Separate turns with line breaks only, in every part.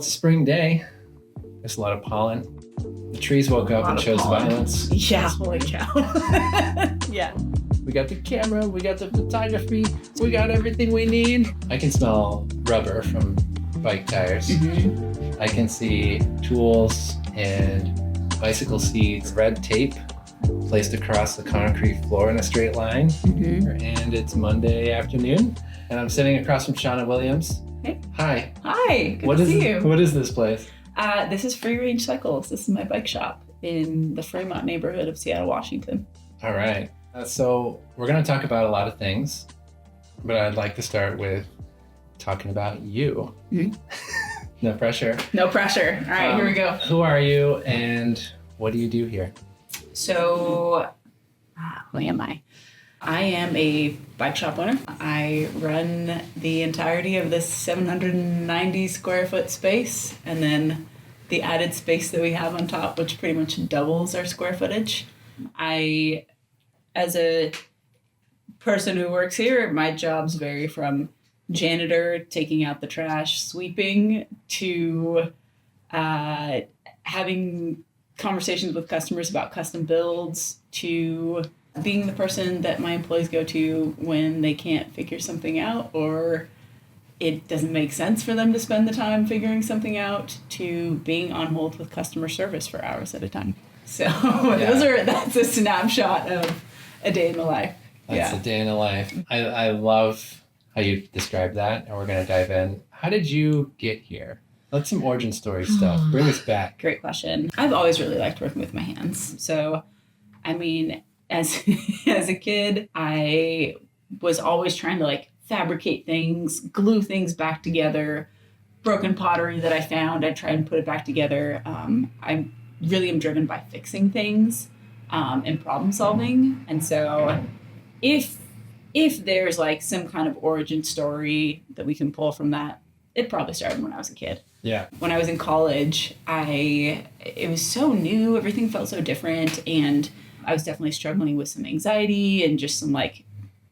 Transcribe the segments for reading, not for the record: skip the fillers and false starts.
It's a spring day. There's a lot of pollen. The trees woke up and chose violence.
Yeah, holy cow. Yeah.
We got the camera, we got the photography, we got everything we need. I can smell rubber from bike tires.
Mm-hmm.
I can see tools and bicycle seats, red tape placed across the concrete floor in a straight line.
Mm-hmm.
And it's Monday afternoon, and I'm sitting across from Shawna Williams.
Hey.
Hi.
Hi, good to see you.
What is this place?
This is Free Range Cycles. This is my bike shop in the Fremont neighborhood of Seattle, Washington.
All right. So we're going to talk about a lot of things, but I'd like to start with talking about you.
Mm-hmm.
No pressure.
No pressure. All right, here we go.
Who are you and what do you do here?
So, who am I? I am a bike shop owner. I run the entirety of this 790 square foot space and then the added space that we have on top, which pretty much doubles our square footage. As a person who works here, my jobs vary from janitor, taking out the trash, sweeping, to having conversations with customers about custom builds, to being the person that my employees go to when they can't figure something out or it doesn't make sense for them to spend the time figuring something out, to being on hold with customer service for hours at a time. So that's a snapshot of a day in the life.
That's a day in the life. I love how you describe that, and we're going to dive in. How did you get here? Let's some origin story stuff. Bring us back.
Great question. I've always really liked working with my hands. So, I mean, as a kid, I was always trying to fabricate things, glue things back together. Broken pottery that I found, I tried and put it back together. I really am driven by fixing things and problem solving. And so if there's some kind of origin story that we can pull from that, it probably started when I was a kid.
Yeah.
When I was in college, it was so new, everything felt so different, and I was definitely struggling with some anxiety and just some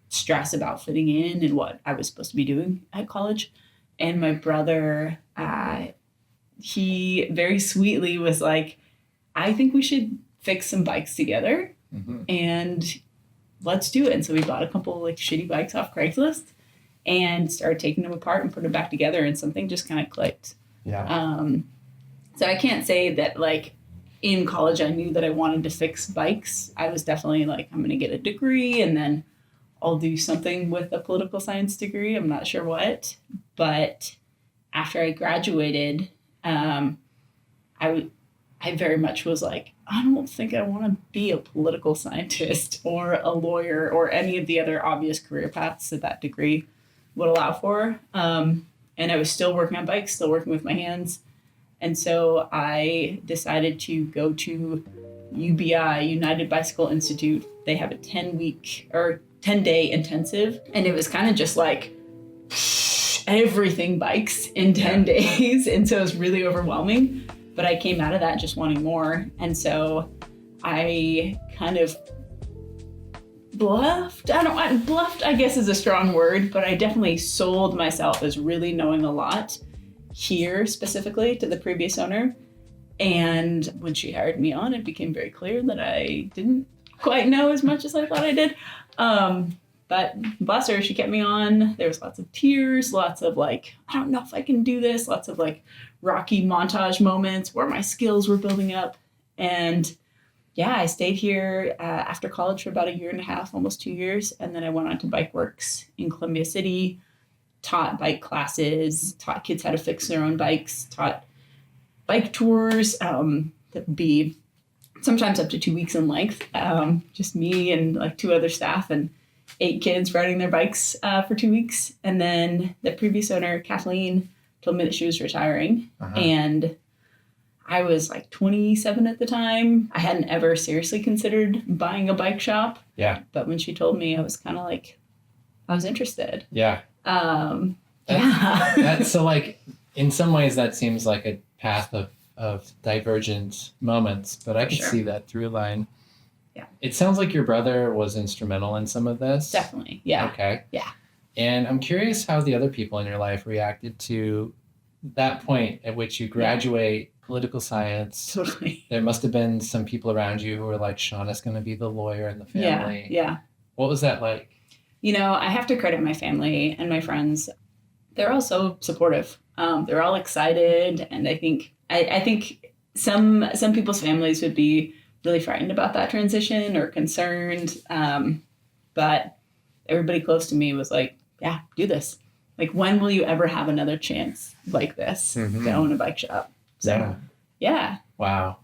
stress about fitting in and what I was supposed to be doing at college. And my brother, he very sweetly was like, I think we should fix some bikes together and let's do it. And so we bought a couple shitty bikes off Craigslist and started taking them apart and putting them back together, and something just kind of clicked.
Yeah.
So I can't say that in college I knew that I wanted to fix bikes. I was definitely I'm going to get a degree and then I'll do something with a political science degree. I'm not sure what. But after I graduated, I very much was I don't think I want to be a political scientist or a lawyer or any of the other obvious career paths that degree would allow for. And I was still working on bikes, still working with my hands. And so I decided to go to UBI, United Bicycle Institute. They have a 10-day intensive. And it was kind of just everything bikes in 10 days. And so it was really overwhelming. But I came out of that just wanting more. And so I kind of bluffed. Bluffed, I guess, is a strong word, but I definitely sold myself as really knowing a lot here specifically to the previous owner. And when she hired me on, it became very clear that I didn't quite know as much as I thought I did. But bless her, she kept me on. There was lots of tears, lots of I don't know if I can do this, lots of rocky montage moments where my skills were building up. And I stayed here after college for about a year and a half, almost 2 years. And then I went on to Bike Works in Columbia City, taught bike classes, taught kids how to fix their own bikes, taught bike tours that would be sometimes up to 2 weeks in length. Just me and 2 other staff and 8 kids riding their bikes for 2 weeks. And then the previous owner, Kathleen, told me that she was retiring. And I was 27 at the time. I hadn't ever seriously considered buying a bike shop.
Yeah.
But when she told me, I was kind of I was interested.
Yeah. So in some ways that seems like a path of divergent moments, but I could see that through line.
Yeah.
It sounds like your brother was instrumental in some of this.
Definitely. Yeah.
Okay.
Yeah.
And I'm curious how the other people in your life reacted to that point at which you graduate political science,
Totally.
there must have been some people around you who were like, Shawna's going to be the lawyer in the family.
Yeah.
What was that like?
I have to credit my family and my friends. They're all so supportive. They're all excited. And I think some people's families would be really frightened about that transition or concerned. But everybody close to me was like, yeah, do this. Like, when will you ever have another chance like this to own a bike shop? So, yeah.
Wow.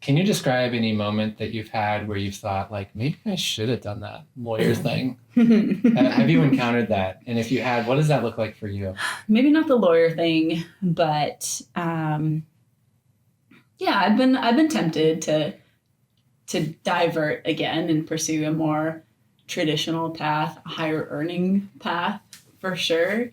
Can you describe any moment that you've had where you've thought, like, maybe I should have done that lawyer thing? Have you encountered that? And if you had, what does that look like for you?
Maybe not the lawyer thing, but I've been tempted to divert again and pursue a more traditional path, a higher earning path for sure.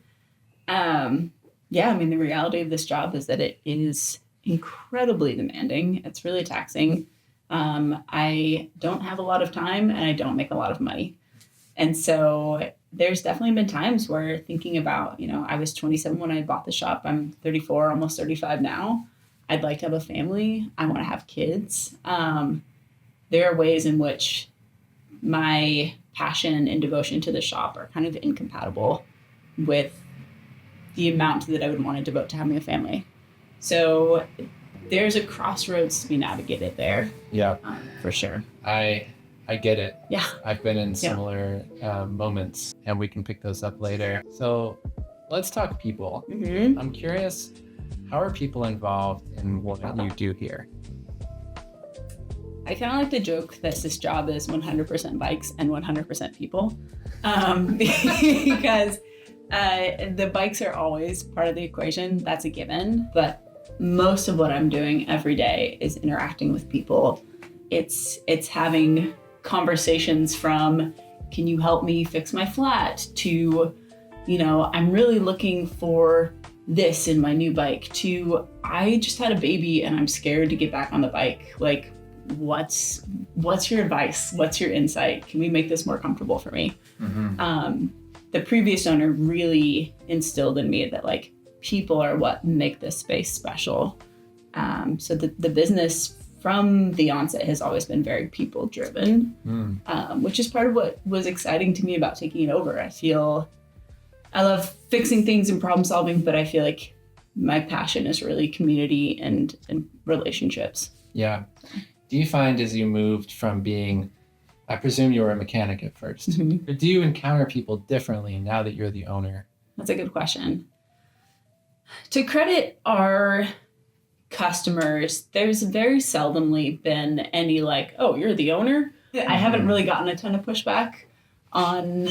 The reality of this job is that it is incredibly demanding. It's really taxing. I don't have a lot of time and I don't make a lot of money. And so there's definitely been times where thinking about, I was 27 when I bought the shop. I'm 34, almost 35 now. I'd like to have a family. I want to have kids. There are ways in which my passion and devotion to the shop are kind of incompatible with the amount that I would want to devote to having a family. So there's a crossroads to be navigated there.
Yeah,
for sure.
I get it.
Yeah.
I've been in similar moments, and we can pick those up later. So let's talk people.
Mm-hmm.
I'm curious, how are people involved in what you do here?
I kind of like to joke that this job is 100% bikes and 100% people, because the bikes are always part of the equation. That's a given. But most of what I'm doing every day is interacting with people. It's having conversations from, can you help me fix my flat, to, I'm really looking for this in my new bike, to, I just had a baby and I'm scared to get back on the bike. Like, what's your advice? What's your insight? Can we make this more comfortable for me? Mm-hmm. The previous owner really instilled in me that, like, people are what make this space special. So the business from the onset has always been very people driven, which is part of what was exciting to me about taking it over. I love fixing things and problem solving, but I feel like my passion is really community and relationships.
Yeah. Do you find, as you moved from being, I presume you were a mechanic at first,
Mm-hmm.
or do you encounter people differently now that you're the owner?
That's a good question. To credit our customers, there's very seldomly been any like, oh, you're the owner? I haven't really gotten a ton of pushback on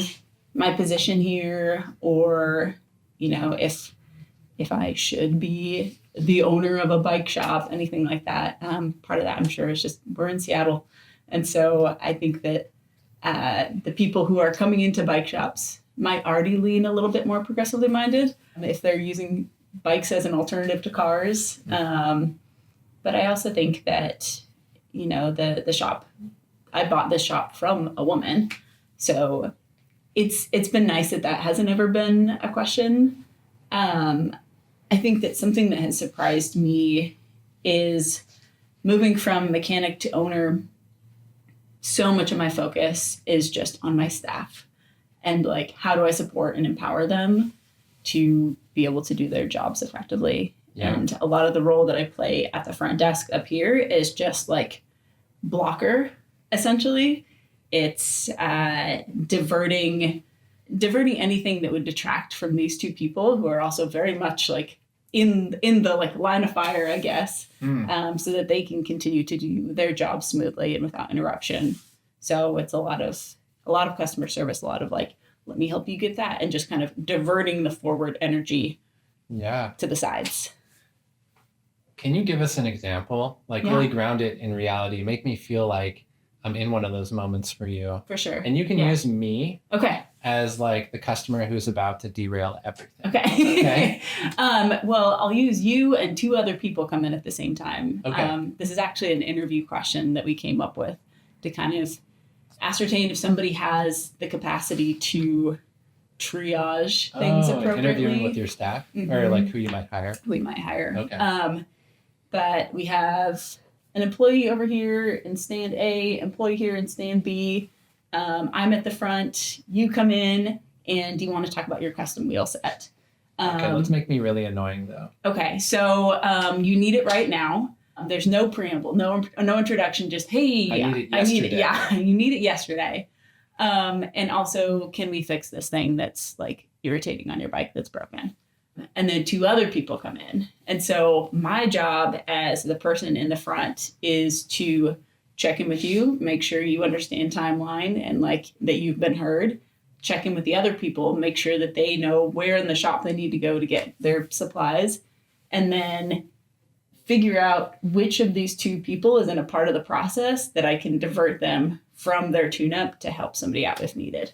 my position here, or, if I should be the owner of a bike shop, anything like that. Part of that, I'm sure, is just we're in Seattle. And so I think that the people who are coming into bike shops might already lean a little bit more progressively minded if they're using bikes as an alternative to cars. But I also think that, the shop, I bought this shop from a woman. So it's been nice that hasn't ever been a question. I think that something that has surprised me is moving from mechanic to owner. So much of my focus is just on my staff and, like, how do I support and empower them to be able to do their jobs effectively. Yeah. And a lot of the role that I play at the front desk up here is just like blocker, essentially. It's diverting anything that would detract from these two people who are also very much like in the like line of fire, I guess, so that they can continue to do their job smoothly and without interruption. So it's a lot of customer service, a lot of like, let me help you get that, and just kind of diverting the forward energy to the sides.
Can you give us an example? Like, really ground it in reality. Make me feel like I'm in one of those moments for you.
For sure.
And you can use me
okay.
as like the customer who's about to derail everything.
Okay. Well, I'll use you and two other people come in at the same time.
Okay.
This is actually an interview question that we came up with to kind of ascertain if somebody has the capacity to triage things appropriately.
Interviewing with your staff or like who you might hire.
We might hire.
Okay.
But we have an employee over here in stand A, employee here in stand B. I'm at the front. You come in, and do you want to talk about your custom wheel set?
Okay, let's make me really annoying though.
Okay, so you need it right now. There's no preamble, no introduction. Just hey,
I need it yesterday.
Yeah, you need it yesterday. And also, can we fix this thing that's like irritating on your bike that's broken? And then 2 other people come in. And so my job as the person in the front is to check in with you, make sure you understand timeline and like that you've been heard. Check in with the other people, make sure that they know where in the shop they need to go to get their supplies. And then figure out which of these 2 people is in a part of the process that I can divert them from their tune-up to help somebody out if needed.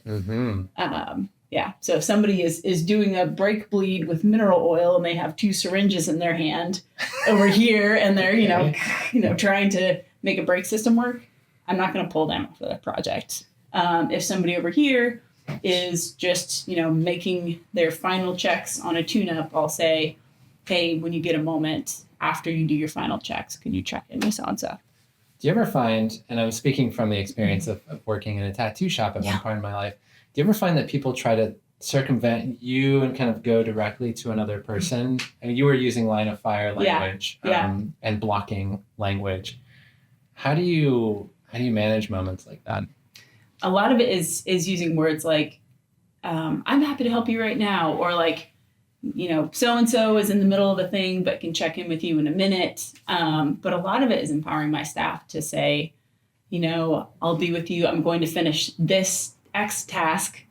Yeah. So if somebody is doing a brake bleed with mineral oil and they have 2 syringes in their hand over here and they're, you know, trying to make a brake system work, I'm not going to pull them for that project. If somebody over here is just, you know, making their final checks on a tune-up, I'll say, hey, when you get a moment after you do your final checks, can you check in with so-and-so?
Do you ever find, and I'm speaking from the experience of working in a tattoo shop at one point in my life, do you ever find that people try to circumvent you and kind of go directly to another person? I mean, you were using line of fire language and blocking language. How do you manage moments like that?
A lot of it is using words like, I'm happy to help you right now, or like, you know, so-and-so is in the middle of a thing, but can check in with you in a minute. But a lot of it is empowering my staff to say, you know, I'll be with you. I'm going to finish this X task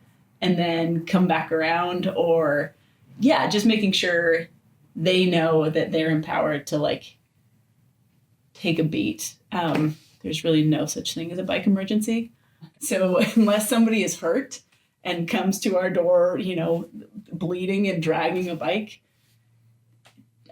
and then come back around, or just making sure they know that they're empowered to like take a beat. There's really no such thing as a bike emergency. So unless somebody is hurt and comes to our door, you know, bleeding and dragging a bike,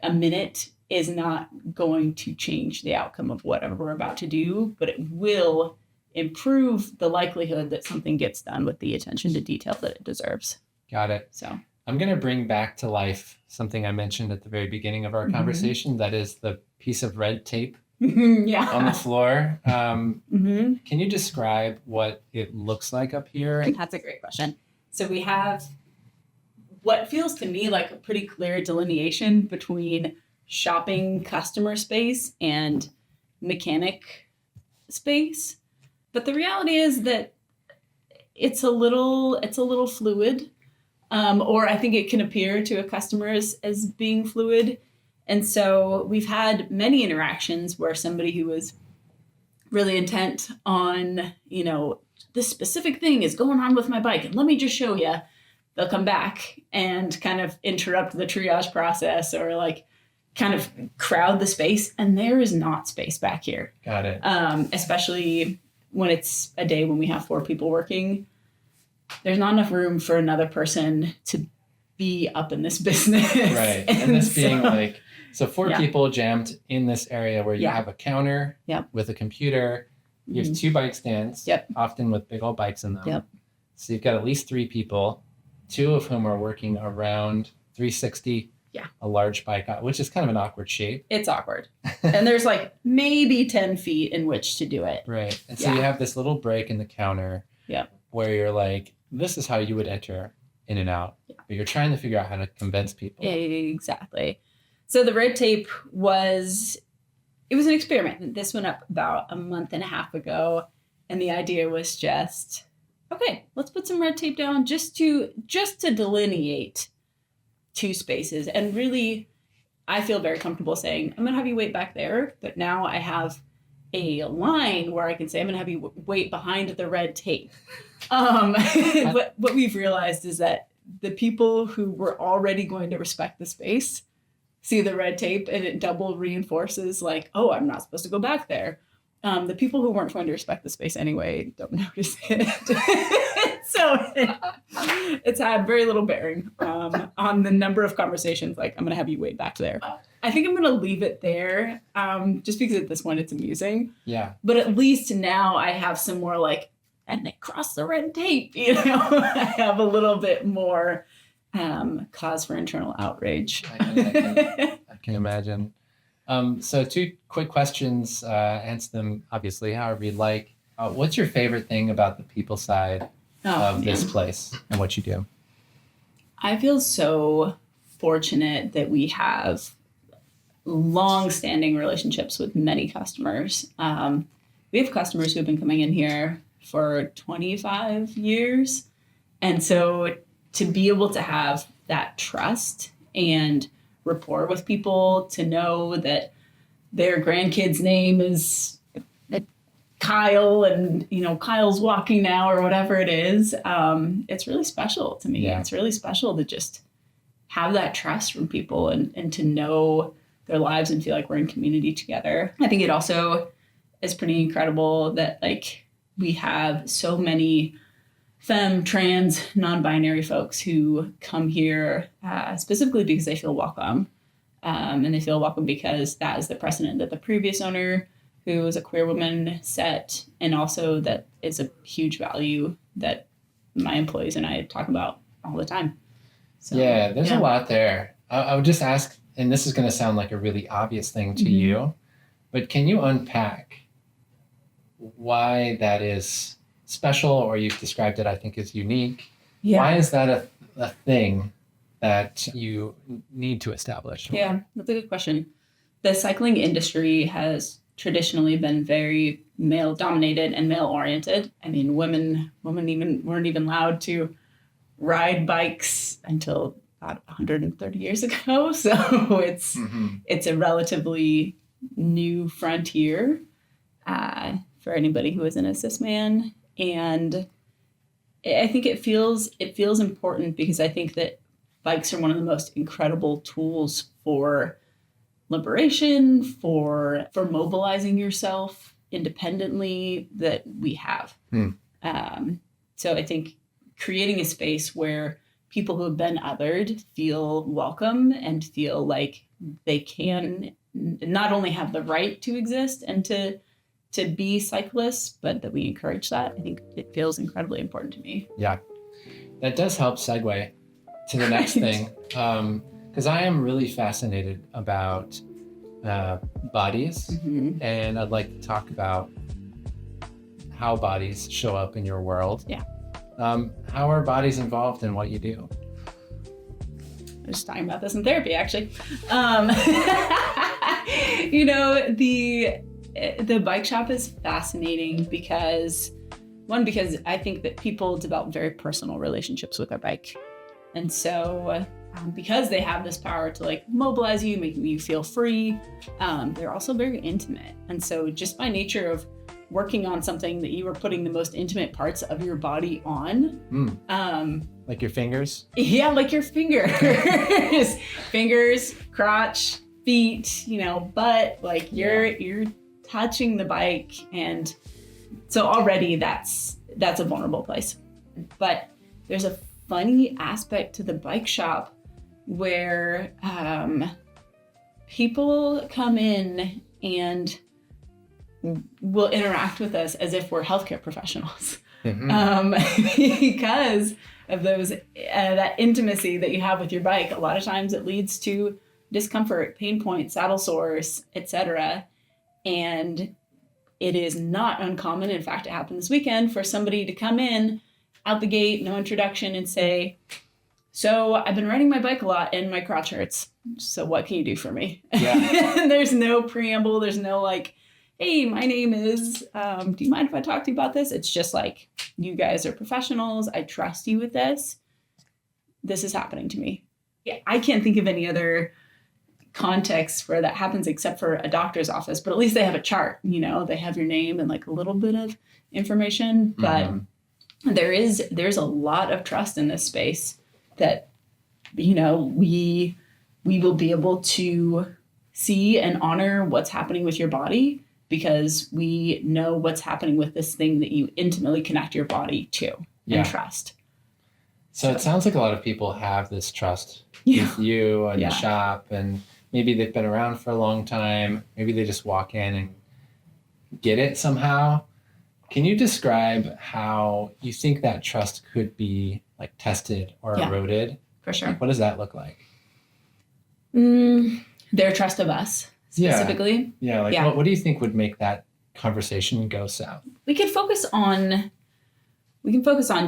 a minute is not going to change the outcome of whatever we're about to do, but it will improve the likelihood that something gets done with the attention to detail that it deserves.
Got it.
So
I'm going to bring back to life something I mentioned at the very beginning of our conversation. That is the piece of red tape on the floor. Can you describe what it looks like up here?
That's a great question. So we have what feels to me like a pretty clear delineation between shopping customer space and mechanic space. But the reality is that it's a little fluid, or I think it can appear to a customer as being fluid. And so we've had many interactions where somebody who was really intent on, you know, this specific thing is going on with my bike, and let me just show you. They'll come back and kind of interrupt the triage process, or like kind of crowd the space, and there is not space back here.
Got it.
Especially when it's a day when we have 4 people working, there's not enough room for another person to be up in this business.
Right. And this being like, so 4 people jammed in this area where you have a counter with a computer, you have 2 bike stands, often with big old bikes in them. So you've got at least 3 people, 2 of whom are working around 360, a large bike, which is kind of an awkward shape.
It's awkward. And there's like maybe 10 feet in which to do it.
Right. And so you have this little break in the counter where you're like, this is how you would enter in and out. But you're trying to figure out how to convince people.
Exactly. So the red tape was an experiment. This went up about a month and a half ago. And the idea was just, okay, let's put some red tape down just to delineate 2 spaces. And really, I feel very comfortable saying, I'm going to have you wait back there. But now I have a line where I can say, I'm going to have you wait behind the red tape. What we've realized is that the people who were already going to respect the space see the red tape, and it double reinforces like, oh, I'm not supposed to go back there. The people who weren't going to respect the space anyway don't notice it. So it's had very little bearing on the number of conversations like, I'm going to have you wait back there. I think I'm going to leave it there just because at this point it's amusing.
Yeah.
But at least now I have some more like and they cross the red tape, I have a little bit more cause for internal outrage.
I can imagine. So 2 quick questions, answer them obviously however you'd like. What's your favorite thing about the people side of this place and what you do?
I feel so fortunate that we have long-standing relationships with many customers. We have customers who have been coming in here for 25 years. And so to be able to have that trust and rapport with people, to know that their grandkid's name is Kyle and, Kyle's walking now or whatever it is, it's really special to me. Yeah. It's really special to just have that trust from people and to know their lives and feel like we're in community together. I think it also is pretty incredible that we have so many femme, trans, non-binary folks who come here specifically because they feel welcome. And they feel welcome because that is the precedent that the previous owner, who was a queer woman, set, and also that is a huge value that my employees and I talk about all the time. So,
yeah, there's a lot there. I would just ask, and this is going to sound like a really obvious thing to you, but can you unpack why that is special, or you've described it, I think, as unique? Yeah. Why is that a thing that you need to establish?
Yeah, that's a good question. The cycling industry has traditionally been very male dominated and male oriented. I mean, women weren't even allowed to ride bikes until about 130 years ago. So it's a relatively new frontier for anybody who isn't a cis man. And I think it feels important because I think that bikes are one of the most incredible tools for liberation, for mobilizing yourself independently that we have. So I think creating a space where people who have been othered feel welcome and feel like they can not only have the right to exist and to be cyclists, but that we encourage that. I think it feels incredibly important to me.
Yeah, that does help segue to the next thing. Because I am really fascinated about bodies, and I'd like to talk about how bodies show up in your world. Yeah. How are bodies involved in what you do?
I was just talking about this in therapy, actually. The bike shop is fascinating because I think that people develop very personal relationships with their bike. And so because they have this power to mobilize you, make you feel free, they're also very intimate. And so just by nature of working on something that you are putting the most intimate parts of your body on.
Like your fingers?
Yeah, like your fingers. Fingers, crotch, feet, butt, you're touching the bike. And so already that's a vulnerable place. But there's a funny aspect to the bike shop where people come in and will interact with us as if we're healthcare professionals, because of those that intimacy that you have with your bike. A lot of times it leads to discomfort, pain points, saddle sores, etc. And it is not uncommon. In fact, it happened this weekend for somebody to come in out the gate, no introduction, and say, "So I've been riding my bike a lot and my crotch hurts. So what can you do for me?" Yeah. There's no preamble. There's no "Hey, my name is, do you mind if I talk to you about this?" It's just you guys are professionals. I trust you with this. This is happening to me. Yeah, I can't think of any other context where that happens except for a doctor's office, but at least they have a chart, they have your name and a little bit of information. But there's a lot of trust in this space that, we will be able to see and honor what's happening with your body because we know what's happening with this thing that you intimately connect your body to and trust.
So it sounds like a lot of people have this trust with you and the shop, and maybe they've been around for a long time. Maybe they just walk in and get it somehow. Can you describe how you think that trust could be like tested or eroded?
For sure.
What does that look like?
Their trust of us specifically.
Yeah. What do you think would make that conversation go south?
We can focus on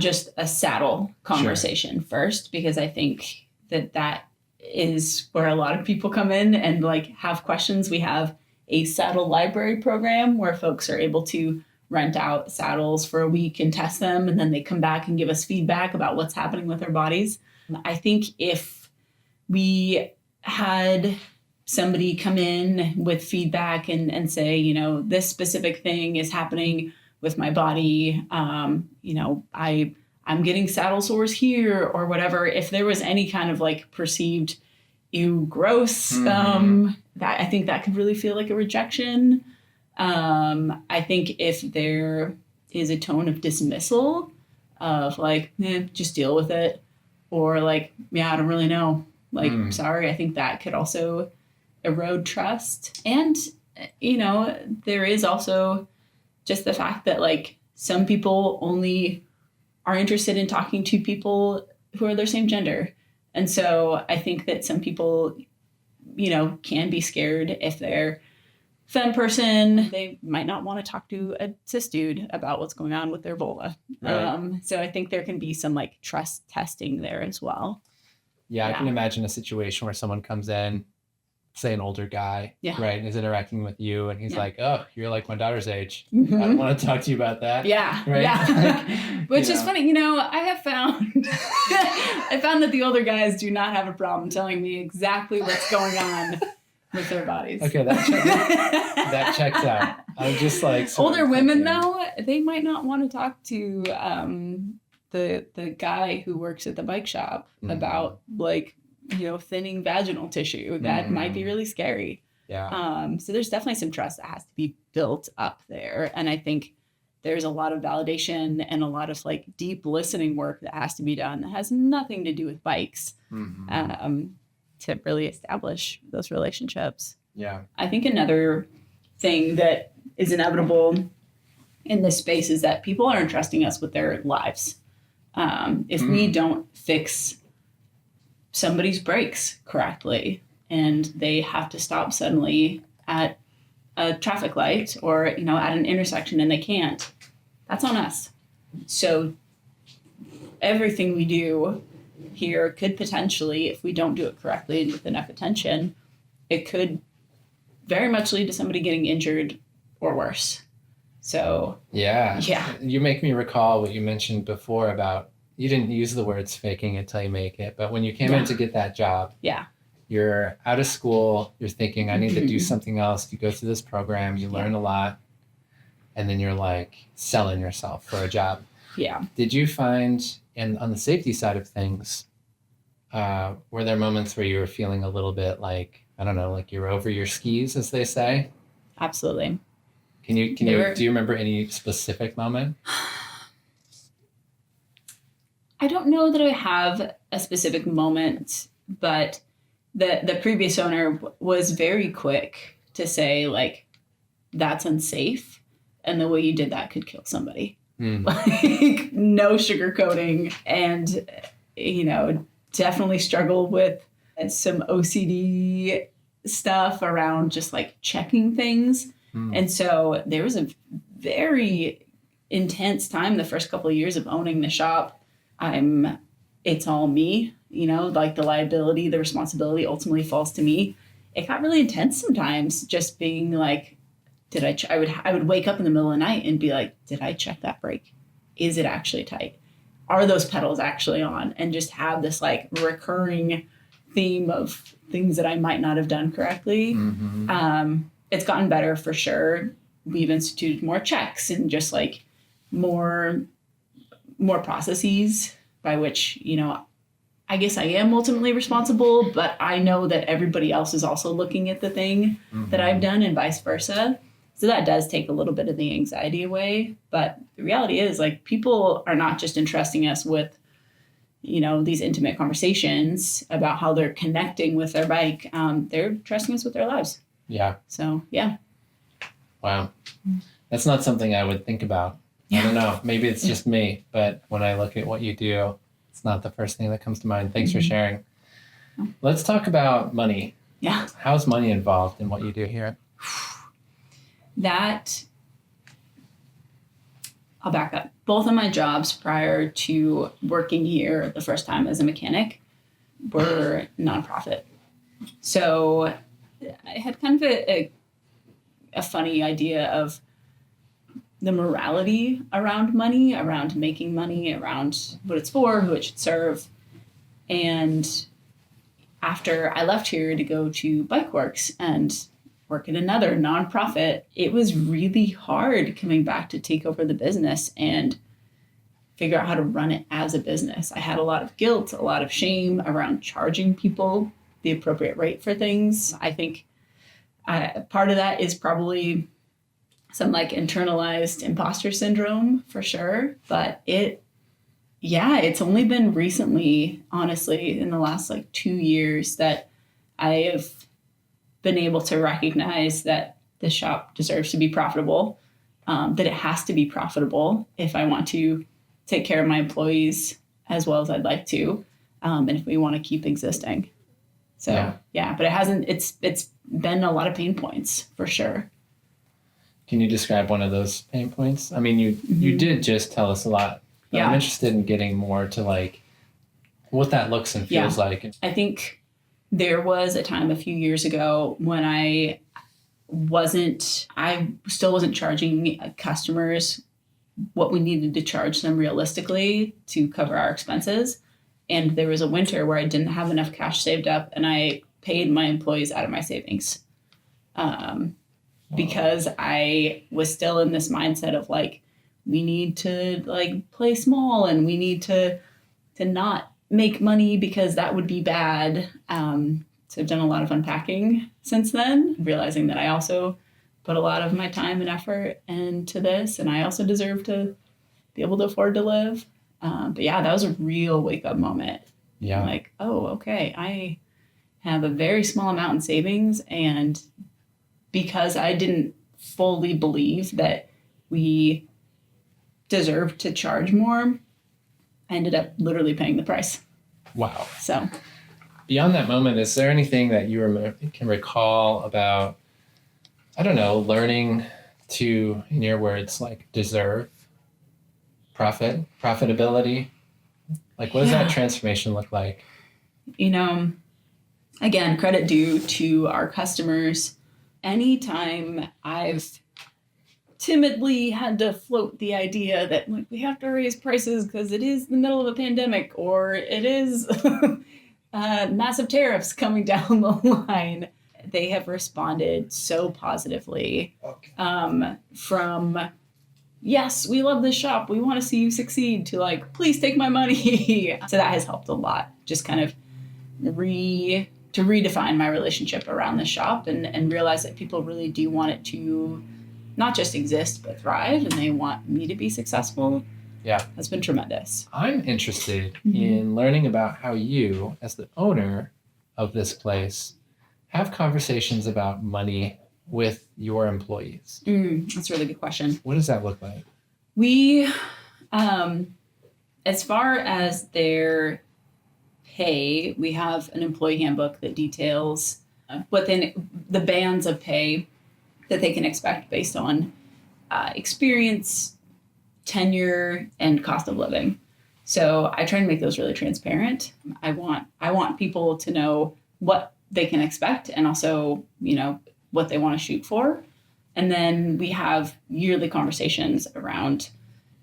just a saddle conversation first, because I think that is where a lot of people come in and like have questions. We have a saddle library program where folks are able to rent out saddles for a week and test them, and then they come back and give us feedback about what's happening with their bodies. I think if we had somebody come in with feedback and say, you know, this specific thing is happening with my body, you know, I'm getting saddle sores here or whatever. If there was any kind of like perceived, ew, gross, that I think that could really feel like a rejection. I think if there is a tone of dismissal of like, just deal with it, or like, yeah, I don't really know, like, sorry, I think that could also erode trust. And, you know, there is also just the fact that like some people only are interested in talking to people who are their same gender. And so I think that some people, you know, can be scared if they're femme person, they might not want to talk to a cis dude about what's going on with their vulva. Right. So I think there can be some like trust testing there as well.
Yeah, I can imagine a situation where someone comes in, say an older guy, right, and is interacting with you, and he's like, "Oh, you're like my daughter's age. I don't want to talk to you about that."
Yeah, right? Yeah. Which is funny. You know, I have found that the older guys do not have a problem telling me exactly what's going on with their bodies.
Okay, that checks out. I'm just like
older women though, they might not want to talk to the guy who works at the bike shop about like, you know, thinning vaginal tissue. That might be really scary.
Yeah.
So there's definitely some trust that has to be built up there, and I think there's a lot of validation and a lot of like deep listening work that has to be done that has nothing to do with bikes. To really establish those relationships.
Yeah.
I think another thing that is inevitable in this space is that people aren't trusting us with their lives. If we don't fix somebody's brakes correctly and they have to stop suddenly at a traffic light or, you know, at an intersection and they can't, that's on us. So everything we do here could potentially, if we don't do it correctly and with enough attention, it could very much lead to somebody getting injured or worse. So
yeah, you make me recall what you mentioned before about, you didn't use the words faking it till you make it, but when you came in to get that job, you're out of school, you're thinking, I need to do something else. You go through this program, you learn a lot, and then you're like selling yourself for a job.
Yeah.
Did you find, and on the safety side of things, were there moments where you were feeling a little bit like, I don't know, like you're over your skis, as they say?
Absolutely.
Do you remember any specific moment?
I don't know that I have a specific moment, but the previous owner was very quick to say like, that's unsafe, and the way you did that could kill somebody. Like no sugarcoating, and you know, definitely struggle with some OCD stuff around just like checking things. And so there was a very intense time the first couple of years of owning the shop. It's all me, you know, like the liability, the responsibility ultimately falls to me. It got really intense sometimes, just being like, I would wake up in the middle of the night and be like, did I check that brake? Is it actually tight? Are those pedals actually on? And just have this like recurring theme of things that I might not have done correctly. It's gotten better for sure. We've instituted more checks and just like more processes by which, you know, I guess I am ultimately responsible, but I know that everybody else is also looking at the thing that I've done and vice versa. So that does take a little bit of the anxiety away. But the reality is, like, people are not just entrusting us with, you know, these intimate conversations about how they're connecting with their bike. They're trusting us with their lives.
Yeah.
So, yeah.
Wow. That's not something I would think about I don't know. Maybe it's just me, but when I look at what you do, it's not the first thing that comes to mind. Thanks for sharing. Let's talk about money.
Yeah.
How's money involved in what you do here?
I'll back up. Both of my jobs prior to working here the first time as a mechanic were nonprofit. So I had kind of a funny idea of the morality around money, around making money, around what it's for, who it should serve. And after I left here to go to Bikeworks and work at another nonprofit, it was really hard coming back to take over the business and figure out how to run it as a business. I had a lot of guilt, a lot of shame around charging people the appropriate rate for things. I think part of that is probably some like internalized imposter syndrome for sure. But it's only been recently, honestly, in the last like 2 years that I have been able to recognize that the shop deserves to be profitable, that it has to be profitable if I want to take care of my employees as well as I'd like to, and if we want to keep existing. So but it's been a lot of pain points for sure.
Can you describe one of those pain points? I mean, you did just tell us a lot. But I'm interested in getting more to like what that looks and feels like.
I think there was a time a few years ago when I still wasn't charging customers what we needed to charge them realistically to cover our expenses. And there was a winter where I didn't have enough cash saved up and I paid my employees out of my savings. Because I was still in this mindset of like, we need to like play small and we need to not make money because that would be bad. So I've done a lot of unpacking since then, realizing that I also put a lot of my time and effort into this and I also deserve to be able to afford to live. But that was a real wake up moment.
Yeah.
Like, oh, okay, I have a very small amount in savings, and because I didn't fully believe that we deserved to charge more, I ended up literally paying the price.
Wow.
So
beyond that moment, is there anything that you can recall about, I don't know, learning to, in your words, like deserve profitability? Like, what does that transformation look like?
Again, credit due to our customers. Anytime I've timidly had to float the idea that like we have to raise prices because it is the middle of a pandemic or it is massive tariffs coming down the line, they have responded so positively. From yes, we love this shop, we want to see you succeed, to like, please take my money. So that has helped a lot. Just kind of to redefine my relationship around the shop and realize that people really do want it to not just exist, but thrive, and they want me to be successful.
Yeah.
Has been tremendous.
I'm interested in learning about how you, as the owner of this place, have conversations about money with your employees.
That's a really good question.
What does that look like?
We, as far as their pay, we have an employee handbook that details within the bands of pay that they can expect based on experience, tenure, and cost of living. So I try and make those really transparent. I want people to know what they can expect and also, what they want to shoot for. And then we have yearly conversations around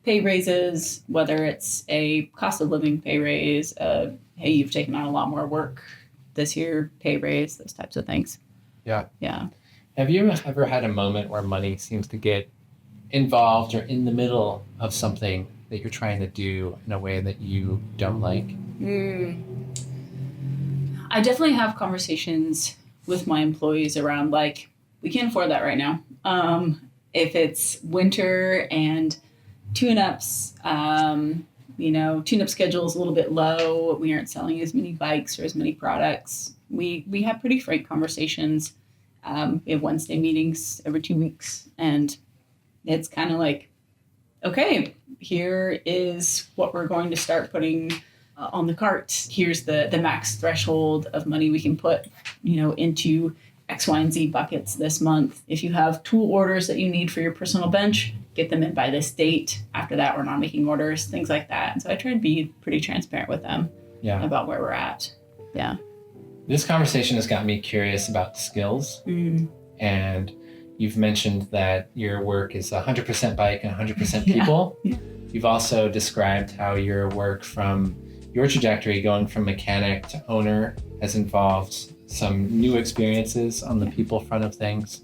pay raises, whether it's a cost of living pay raise, hey, you've taken on a lot more work this year, pay raise, those types of things.
Yeah.
Yeah.
Have you ever had a moment where money seems to get involved or in the middle of something that you're trying to do in a way that you don't like?
I definitely have conversations with my employees around like, we can't afford that right now. If it's winter and tune-ups, tune-up schedule is a little bit low. We aren't selling as many bikes or as many products. We have pretty frank conversations. We have Wednesday meetings every 2 weeks, and it's kind of like, okay, here is what we're going to start putting on the cart. Here's the max threshold of money we can put, into X, Y, and Z buckets this month. If you have tool orders that you need for your personal bench, get them in by this date. After that, we're not making orders, things like that. And so I try to be pretty transparent with them about where we're at. Yeah.
This conversation has got me curious about skills. And you've mentioned that your work is 100% bike and 100% people. Yeah. You've also described how your work from your trajectory going from mechanic to owner has involved some new experiences on the people front of things.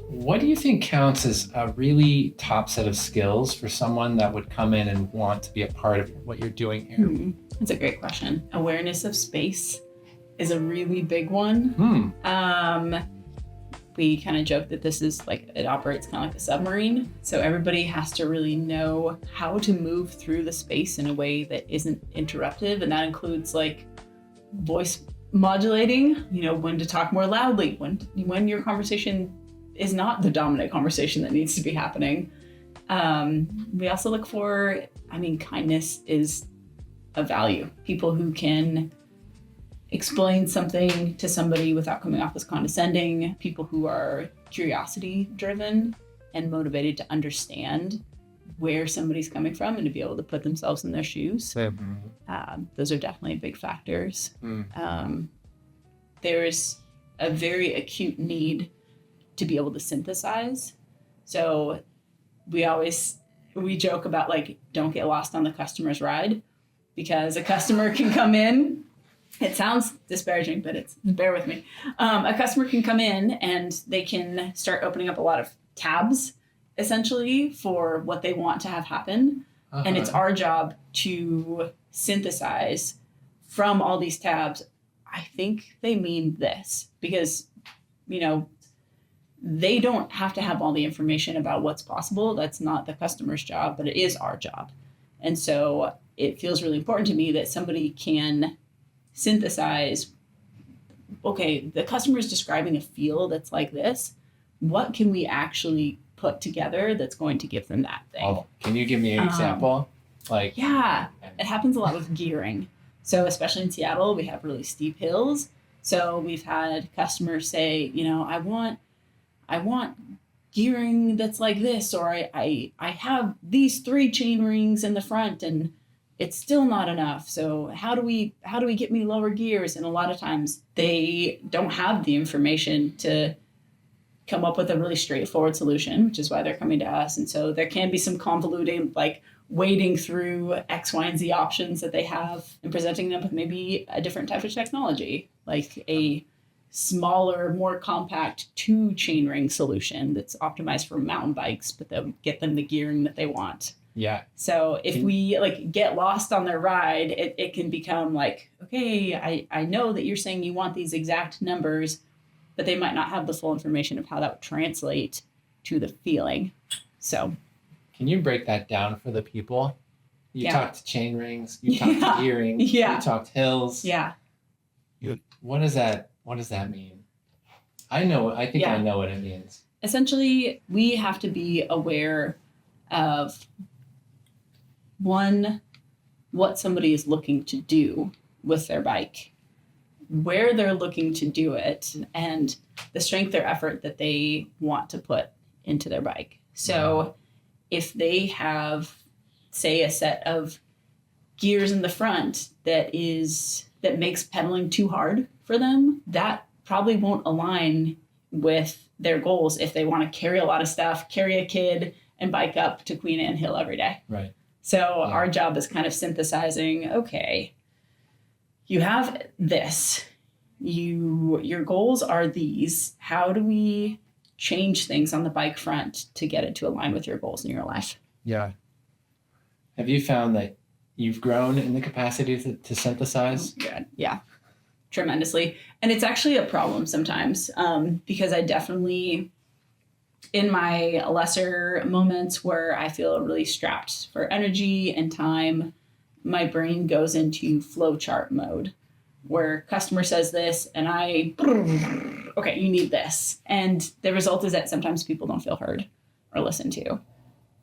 What do you think counts as a really top set of skills for someone that would come in and want to be a part of what you're doing here?
That's a great question. Awareness of space is a really big one. We kind of joke that this is it operates kind of like a submarine. So everybody has to really know how to move through the space in a way that isn't interruptive. And that includes voice modulating, when to talk more loudly, when your conversation is not the dominant conversation that needs to be happening. We also look for, kindness is a value. People who can explain something to somebody without coming off as condescending, people who are curiosity driven and motivated to understand where somebody's coming from and to be able to put themselves in their shoes. Those are definitely big factors. There's a very acute need to be able to synthesize. So we joke about don't get lost on the customer's ride, because a customer can come in. It sounds disparaging, but bear with me. A customer can come in and they can start opening up a lot of tabs, essentially, for what they want to have happen. And it's our job to synthesize from all these tabs. I think they mean this, because, they don't have to have all the information about what's possible. That's not the customer's job, but it is our job. And so it feels really important to me that somebody can synthesize, okay, the customer is describing a feel that's like this. What can we actually put together that's going to give them that thing?
Oh, can you give me an example?
Yeah, it happens a lot with gearing. So especially in Seattle, we have really steep hills. So we've had customers say, I want gearing that's like this, or I have these 3 chain rings in the front and it's still not enough. So how do we get me lower gears? And a lot of times they don't have the information to come up with a really straightforward solution, which is why they're coming to us. And so there can be some convoluting, wading through X, Y, and Z options that they have and presenting them with maybe a different type of technology, like a smaller, more compact 2 chainring solution that's optimized for mountain bikes, but they'll get them the gearing that they want.
Yeah.
So if we get lost on their ride, it can become okay, I know that you're saying you want these exact numbers, but they might not have the full information of how that would translate to the feeling. So
can you break that down for the people? You talked chain rings, you talked gearing, you talked hills.
Yeah.
What does that mean? I think I know what it means.
Essentially, we have to be aware of, one, what somebody is looking to do with their bike, where they're looking to do it, and the strength or effort that they want to put into their bike. So if they have, say, a set of gears in the front that makes pedaling too hard for them, that probably won't align with their goals if they want to carry a lot of stuff, carry a kid, and bike up to Queen Anne Hill every day.
Right.
So our job is kind of synthesizing, okay, you have this, your goals are these. How do we change things on the bike front to get it to align with your goals in your life?
Yeah. Have you found that you've grown in the capacity to synthesize?
Good. Yeah, tremendously. And it's actually a problem sometimes, because I definitely, in my lesser moments where I feel really strapped for energy and time, my brain goes into flowchart mode, where customer says this and okay, you need this. And the result is that sometimes people don't feel heard or listened to.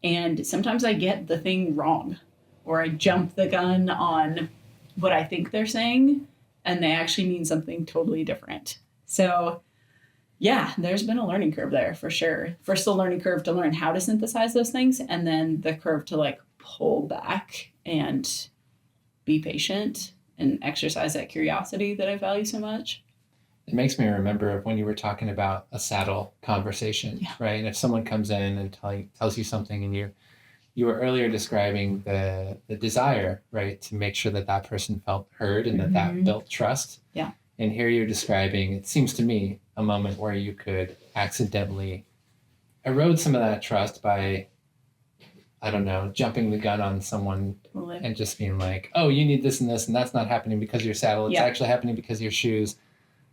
And sometimes I get the thing wrong, or I jump the gun on what I think they're saying, and they actually mean something totally different. So yeah, there's been a learning curve there for sure. First, the learning curve to learn how to synthesize those things, and then the curve to like pull back and be patient and exercise that curiosity that I value so much.
It makes me remember when you were talking about a saddle conversation,
Yeah.
right? And if someone comes in and tells you something, and you were earlier describing the desire, right, to make sure that that person felt heard and that built trust.
Yeah.
And here you're describing, it seems to me, a moment where you could accidentally erode some of that trust by, I don't know, jumping the gun on someone
Totally.
and just being like, oh, you need this and this, and that's not happening because of your saddle. It's actually happening because of your shoes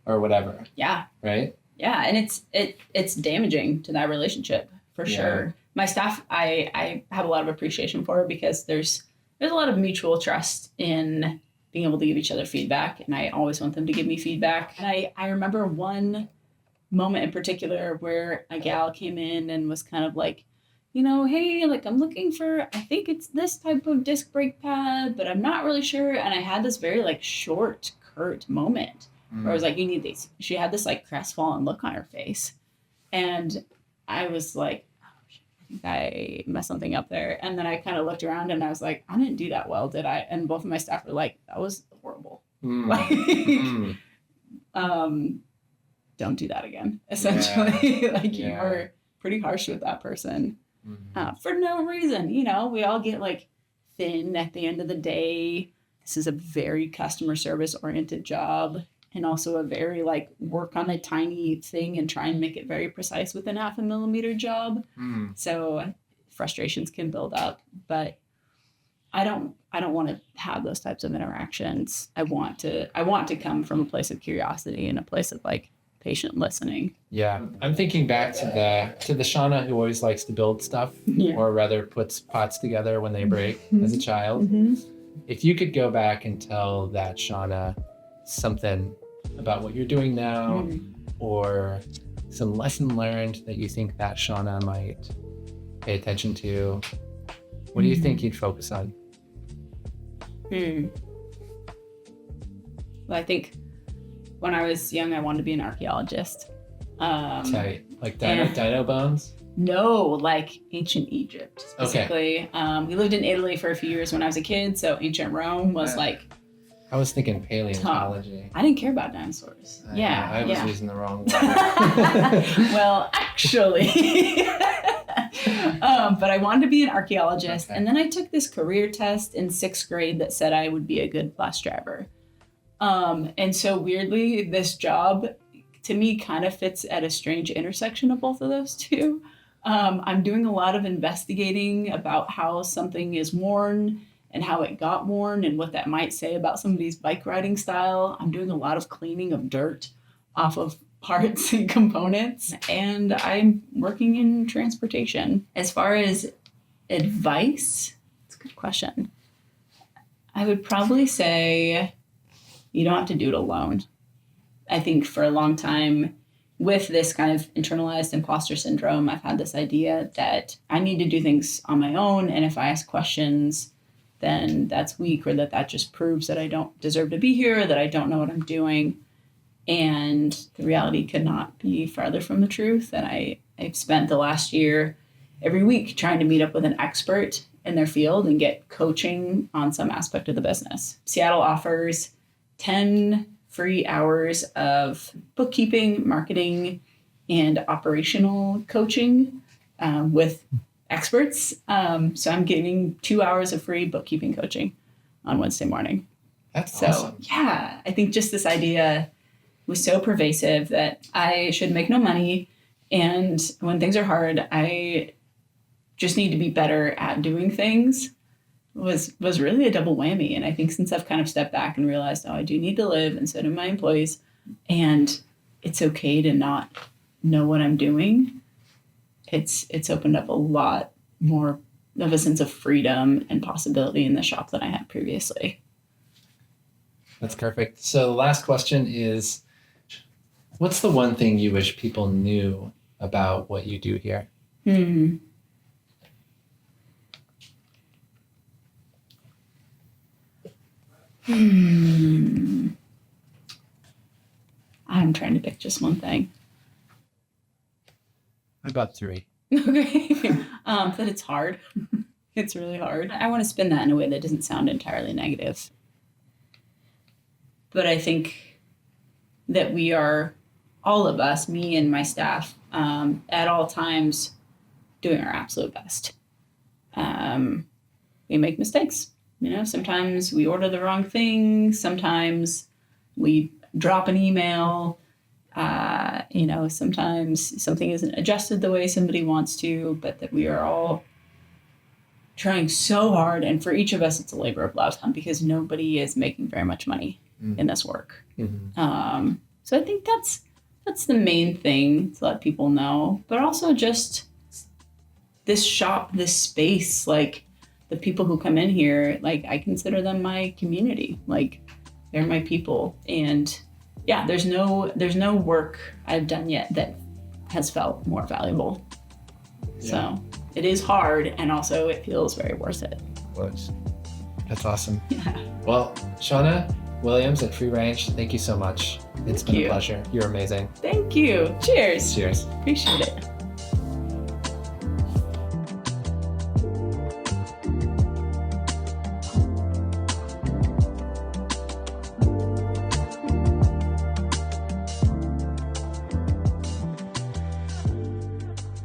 or whatever.
Yeah.
Right?
Yeah. And it's damaging to that relationship for sure. My staff, I have a lot of appreciation for, because there's a lot of mutual trust in being able to give each other feedback. And I always want them to give me feedback. And I remember one moment in particular where a gal came in and was kind of like, you know, hey, like I'm looking for, I think it's this type of disc brake pad, but I'm not really sure. And I had this very like short, curt moment where I was like, you need these. She had this like crestfallen look on her face. And I was like, I messed something up there. And then I kind of looked around and I was like, I didn't do that well, did I? And both of my staff were like, that was horrible. Like, don't do that again, essentially. Like you were pretty harsh with that person for no reason. You know, we all get like thin at the end of the day. This is a very customer service oriented job, and also a very like work on a tiny thing and try and make it very precise with an 0.5 millimeter job. So frustrations can build up, but I don't want to have those types of interactions. I want to come from a place of curiosity and a place of like patient listening.
Yeah. I'm thinking back to the Shawna who always likes to build stuff, or rather puts pots together when they break as a child. If you could go back and tell that Shawna something about what you're doing now, or some lesson learned that you think that Shawna might pay attention to, what do you think you'd focus on?
Well, I think when I was young, I wanted to be an archaeologist.
Tight. Like dino bones?
No, like ancient Egypt specifically. Okay. We lived in Italy for a few years when I was a kid, so ancient Rome was like...
I was thinking paleontology.
I didn't care about dinosaurs.
I was using the wrong word.
Well, actually... but I wanted to be an archaeologist. Okay. And then I took this career test in 6th grade that said I would be a good bus driver. And so weirdly, this job to me kind of fits at a strange intersection of both of those two. I'm doing a lot of investigating about how something is worn and how it got worn and what that might say about somebody's bike riding style. I'm doing a lot of cleaning of dirt off of parts and components, and I'm working in transportation. As far as advice, it's a good question. I would probably say you don't have to do it alone. I think for a long time with this kind of internalized imposter syndrome, I've had this idea that I need to do things on my own, and if I ask questions, then that's weak, or that just proves that I don't deserve to be here, or that I don't know what I'm doing. And the reality could not be farther from the truth. And I've spent the last year every week trying to meet up with an expert in their field and get coaching on some aspect of the business. Seattle offers 10 free hours of bookkeeping, marketing, and operational coaching with experts. So I'm getting 2 hours of free bookkeeping coaching on Wednesday morning.
That's awesome.
Yeah, I think just this idea was so pervasive that I should make no money. And when things are hard, I just need to be better at doing things was really a double whammy. And I think since I've kind of stepped back and realized, I do need to live, and so do my employees, and it's okay to not know what I'm doing, it's opened up a lot more of a sense of freedom and possibility in the shop than I had previously.
That's perfect. So the last question is, what's the one thing you wish people knew about what you do here?
I'm trying to pick just one thing.
About 3.
Okay. That it's hard. It's really hard. I want to spin that in a way that doesn't sound entirely negative. But I think that we are, all of us, me and my staff, at all times doing our absolute best. We make mistakes. Sometimes we order the wrong thing. Sometimes we drop an email. Sometimes something isn't adjusted the way somebody wants to, but that we are all trying so hard. And for each of us, it's a labor of love because nobody is making very much money in this work. Mm-hmm. So I think that's the main thing to let people know, but also just this shop, this space, like the people who come in here, like I consider them my community, like they're my people. And yeah, there's no work I've done yet that has felt more valuable. Yeah. So it is hard, and also it feels very worth it.
That's awesome.
Yeah.
Well, Shawna Williams at Free Range, thank you so much. It's been a pleasure. You're amazing.
Thank you. Cheers.
Cheers.
Appreciate it.